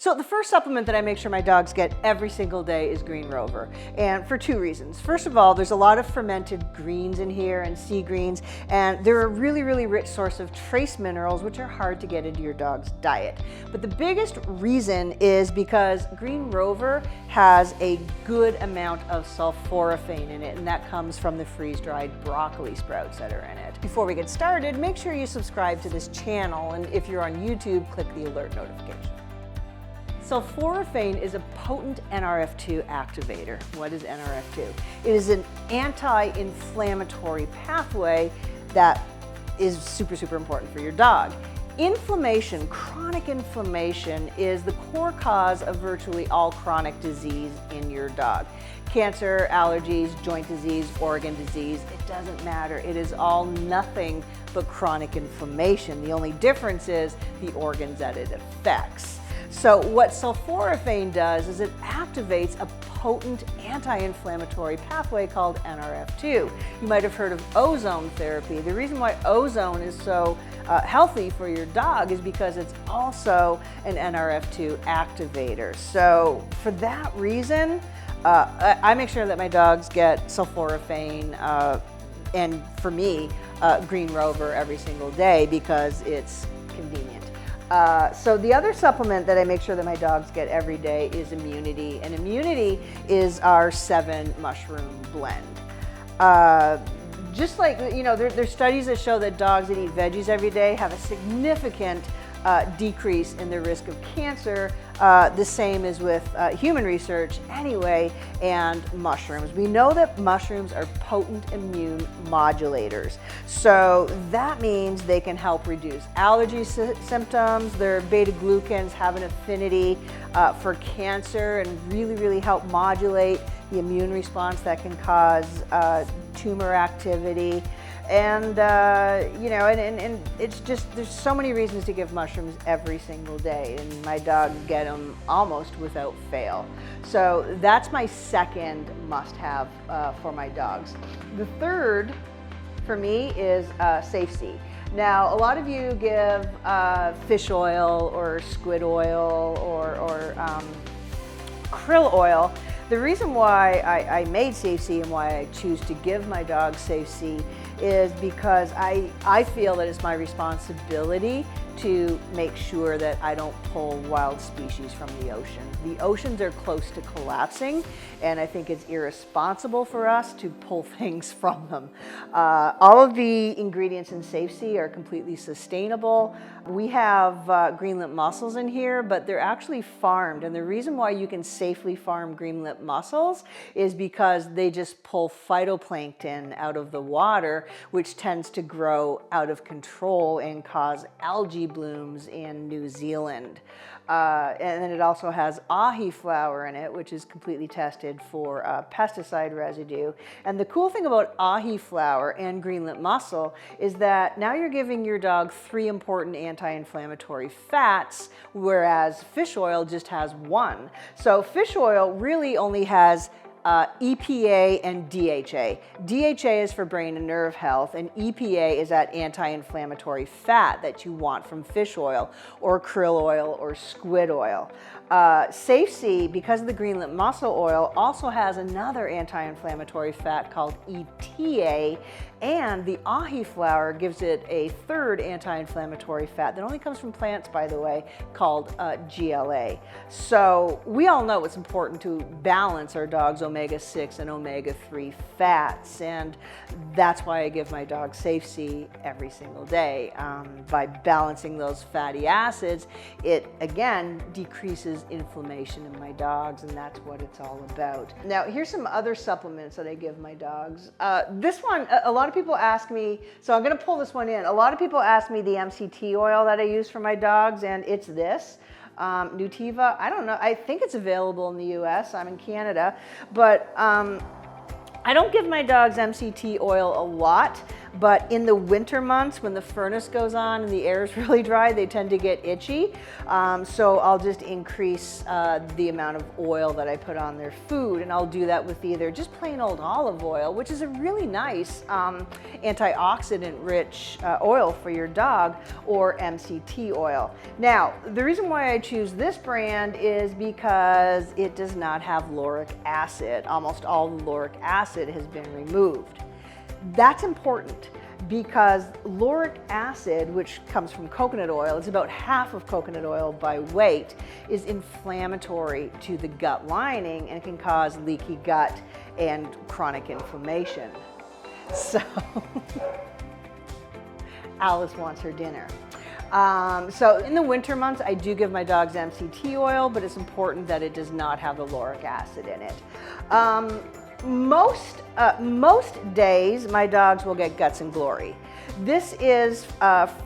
So the first supplement that I make sure my dogs get every single day is Green Rover, and for two reasons. First of all, there's a lot of fermented greens in here and sea greens, and they're a really, really rich source of trace minerals, which are hard to get into your dog's diet. But the biggest reason is because Green Rover has a good amount of sulforaphane in it, and that comes from the freeze-dried broccoli sprouts that are in it. Before we get started, make sure you subscribe to this channel, and if you're on YouTube, click the alert notification. Sulforaphane is a potent NRF2 activator. What is NRF2? It is an anti-inflammatory pathway that is super, super important for your dog. Inflammation, chronic inflammation, is the core cause of virtually all chronic disease in your dog. Cancer, allergies, joint disease, organ disease, it doesn't matter. It is all nothing but chronic inflammation. The only difference is the organs that it affects. So what sulforaphane does is it activates a potent anti-inflammatory pathway called NRF2. You might have heard of ozone therapy. The reason why ozone is so healthy for your dog is because it's also an NRF2 activator. So for that reason, I make sure that my dogs get sulforaphane and for me, Green Rover every single day because it's convenient. So the other supplement that I make sure that my dogs get every day is Immunity, and Immunity is our 7 mushroom blend. Just like, you know, there's studies that show that dogs that eat veggies every day have a significant decrease in the risk of cancer. The same is with human research anyway, and mushrooms. We know that mushrooms are potent immune modulators. So that means they can help reduce allergy symptoms. Their beta-glucans have an affinity for cancer and really, really help modulate the immune response that can cause tumor activity. And you know, and it's just, there's so many reasons to give mushrooms every single day, and my dogs get them almost without fail. So that's my second must-have for my dogs. The third for me is Safe Sea. Now, a lot of you give fish oil or squid oil or krill oil. The reason why I made Safe Sea and why I choose to give my dog Safe Sea is because I feel that it's my responsibility to make sure that I don't pull wild species from the ocean. The oceans are close to collapsing, and I think it's irresponsible for us to pull things from them. All of the ingredients in Safe Sea are completely sustainable. We have green lip mussels in here, but they're actually farmed, and the reason why you can safely farm green lip mussels is because they just pull phytoplankton out of the water, which tends to grow out of control and cause algae blooms in New Zealand. And then it also has ahi flower in it, which is completely tested for pesticide residue. And the cool thing about ahi flower and green lip mussel is that now you're giving your dog 3 important anti-inflammatory fats, whereas fish oil just has 1. So fish oil really only has EPA and DHA. DHA is for brain and nerve health, and EPA is that anti-inflammatory fat that you want from fish oil or krill oil or squid oil. Safe Sea, because of the green lip mussel oil, also has another anti-inflammatory fat called ETA, and the ahi flower gives it a 3rd anti-inflammatory fat that only comes from plants, by the way, called GLA. So we all know it's important to balance our dog's omega-6 and omega-3 fats, and that's why I give my dog Safe Sea every single day. By balancing those fatty acids, it again decreases inflammation in my dogs, and that's what it's all about. Now, here's some other supplements that I give my dogs. This one, a lot of people ask me, so I'm gonna pull this one in. A lot of people ask me the MCT oil that I use for my dogs, and it's this. Nutiva, I don't know, I think it's available in the US, I'm in Canada, but I don't give my dogs MCT oil a lot, But in the winter months, when the furnace goes on and the air is really dry, they tend to get itchy. So I'll just increase the amount of oil that I put on their food, and I'll do that with either just plain old olive oil, which is a really nice antioxidant-rich oil for your dog, or MCT oil. Now, the reason why I choose this brand is because it does not have lauric acid. Almost all the lauric acid has been removed. That's important because lauric acid, which comes from coconut oil, it's about half of coconut oil by weight, is inflammatory to the gut lining and can cause leaky gut and chronic inflammation. So, Alice wants her dinner. So in the winter months, I do give my dogs MCT oil, but it's important that it does not have the lauric acid in it. Most days, my dogs will get Guts and Glory. This is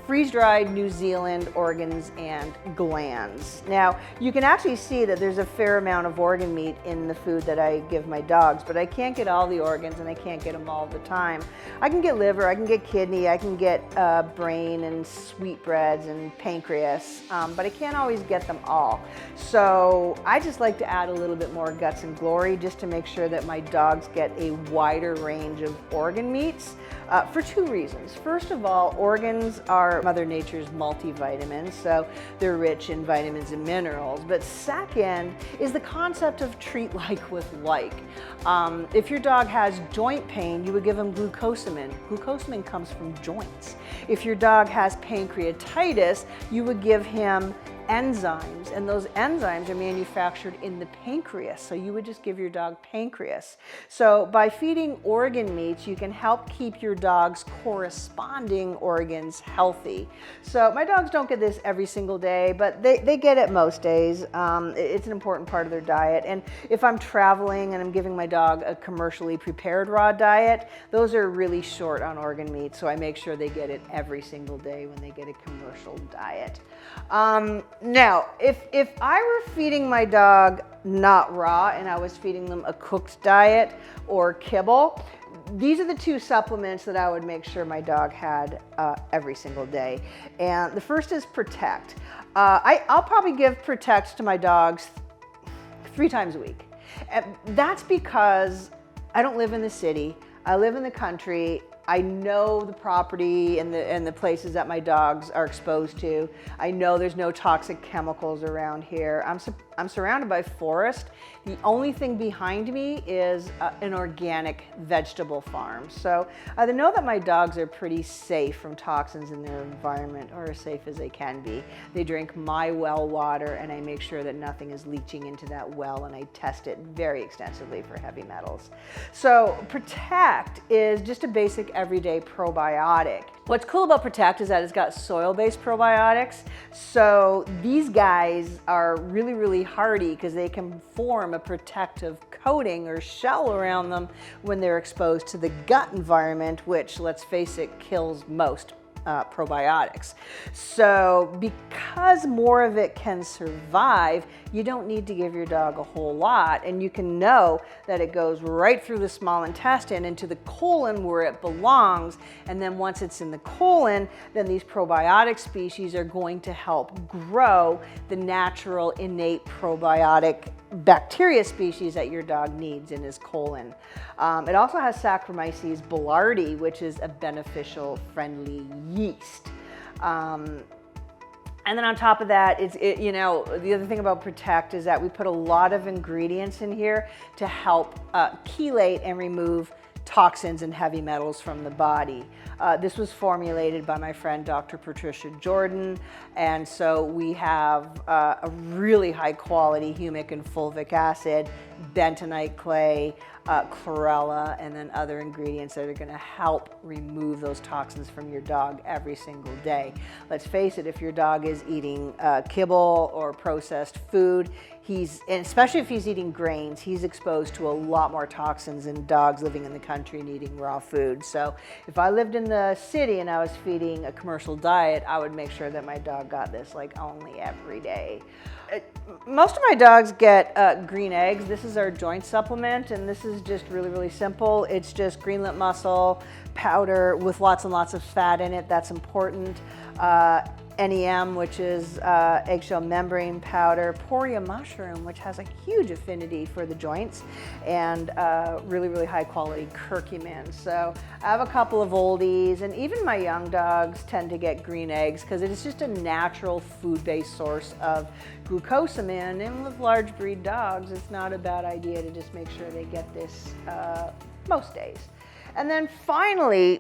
freeze-dried New Zealand organs and glands. Now, you can actually see that there's a fair amount of organ meat in the food that I give my dogs, but I can't get all the organs and I can't get them all the time. I can get liver, I can get kidney, I can get brain and sweetbreads and pancreas, but I can't always get them all. So I just like to add a little bit more Guts and Glory just to make sure that my dogs get a wider range of organ meats for two reasons. First of all, organs are Mother Nature's multivitamins, so they're rich in vitamins and minerals. But second is the concept of treat like with like. If your dog has joint pain, you would give him glucosamine. Glucosamine comes from joints. If your dog has pancreatitis, you would give him enzymes, and those enzymes are manufactured in the pancreas, so you would just give your dog pancreas. So by feeding organ meats, you can help keep your dog's corresponding organs healthy. So my dogs don't get this every single day, but they get it most days. It's an important part of their diet, and if I'm traveling and I'm giving my dog a commercially prepared raw diet, those are really short on organ meat, so I make sure they get it every single day when they get a commercial diet. Now, if I were feeding my dog not raw and I was feeding them a cooked diet or kibble, these are the two supplements that I would make sure my dog had every single day. And the first is Protect. I'll probably give Protect to my dogs 3 times a week. And that's because I don't live in the city. I live in the country. I know the property and the places that my dogs are exposed to. I know there's no toxic chemicals around here. I'm surrounded by forest. The only thing behind me is an organic vegetable farm. So I know that my dogs are pretty safe from toxins in their environment, or as safe as they can be. They drink my well water, and I make sure that nothing is leaching into that well, and I test it very extensively for heavy metals. So Protect is just a basic everyday probiotic. What's cool about Protect is that it's got soil-based probiotics. So these guys are really, really hardy because they can form a protective coating or shell around them when they're exposed to the gut environment, which, let's face it, kills most probiotics. So because more of it can survive, you don't need to give your dog a whole lot, and you can know that it goes right through the small intestine into the colon where it belongs, and then once it's in the colon, then these probiotic species are going to help grow the natural innate probiotic bacteria species that your dog needs in his colon. It also has Saccharomyces boulardii, which is a beneficial friendly yeast. And then on top of that, the other thing about Protect is that we put a lot of ingredients in here to help chelate and remove toxins and heavy metals from the body. This was formulated by my friend Dr. Patricia Jordan, and so we have a really high quality humic and fulvic acid, bentonite clay, chlorella, and then other ingredients that are going to help remove those toxins from your dog every single day. Let's face it, if your dog is eating kibble or processed food, and especially if he's eating grains, he's exposed to a lot more toxins than dogs living in the country and eating raw food. So if I lived in the city and I was feeding a commercial diet, I would make sure that my dog got this like only every day. most of my dogs get green eggs. This is our joint supplement, and this is just really, really simple. It's just green lip mussel powder with lots and lots of fat in it. That's important. NEM, which is eggshell membrane powder, poria mushroom, which has a huge affinity for the joints, and really, really high quality curcumin. So I have a couple of oldies, and even my young dogs tend to get green eggs because it is just a natural food-based source of glucosamine. And with large breed dogs, it's not a bad idea to just make sure they get this most days. And then finally,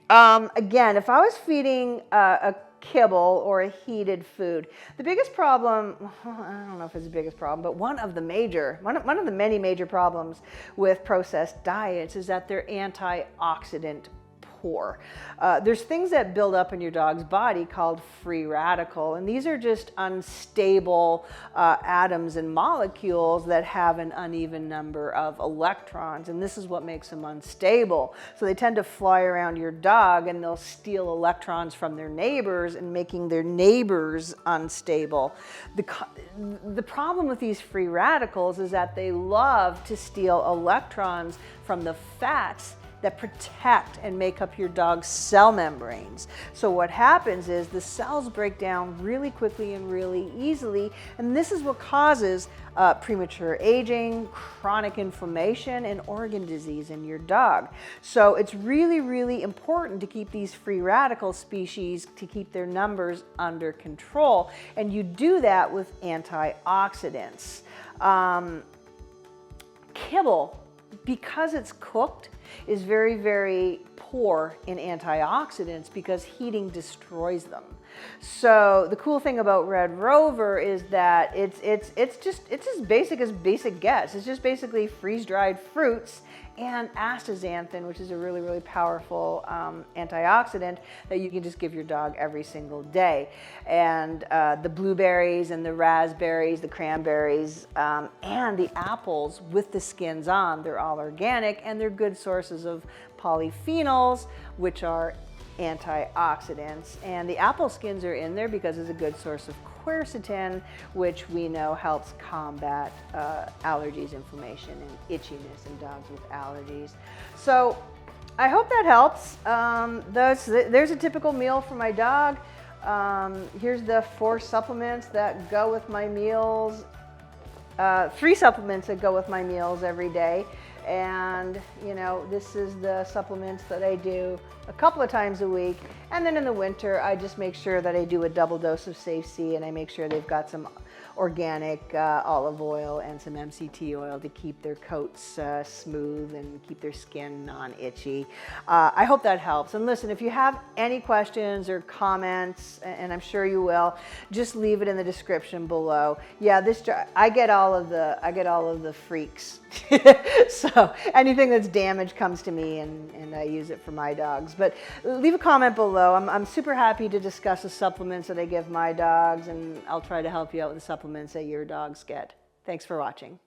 again, if I was feeding a kibble or a heated food, the biggest problem, I don't know if it's the biggest problem, but one of the many major problems with processed diets is that they're antioxidant poor. There's things that build up in your dog's body called free radical, and these are just unstable atoms and molecules that have an uneven number of electrons, and this is what makes them unstable. So they tend to fly around your dog and they'll steal electrons from their neighbors and making their neighbors unstable. The problem with these free radicals is that they love to steal electrons from the fats that protect and make up your dog's cell membranes. So what happens is the cells break down really quickly and really easily, and this is what causes premature aging, chronic inflammation, and organ disease in your dog. So it's really, really important to keep these free radical species, to keep their numbers under control, and you do that with antioxidants. Kibble, because it's cooked, is very, very poor in antioxidants because heating destroys them. So the cool thing about Red Rover is that it's just as basic gets. It's just basically freeze-dried fruits and astaxanthin, which is a really, really powerful antioxidant that you can just give your dog every single day. And the blueberries and the raspberries, the cranberries, and the apples with the skins on, they're all organic, and they're good sources of polyphenols, which are antioxidants. And the apple skins are in there because it's a good source of quercetin, which we know helps combat allergies, inflammation, and itchiness in dogs with allergies. So I hope that helps. There's a typical meal for my dog. Here's the 4 supplements that go with my meals, 3 supplements that go with my meals every day. And you know, this is the supplements that I do a couple of times a week. And then in the winter, I just make sure that I do a double dose of Safe C, and I make sure they've got some organic olive oil and some MCT oil to keep their coats smooth and keep their skin non-itchy. I hope that helps. And listen, if you have any questions or comments, and I'm sure you will, just leave it in the description below. Yeah, I get all of the freaks. So anything that's damaged comes to me, and I use it for my dogs. But leave a comment below. I'm super happy to discuss the supplements that I give my dogs, and I'll try to help you out with the supplements that your dogs get. Thanks for watching.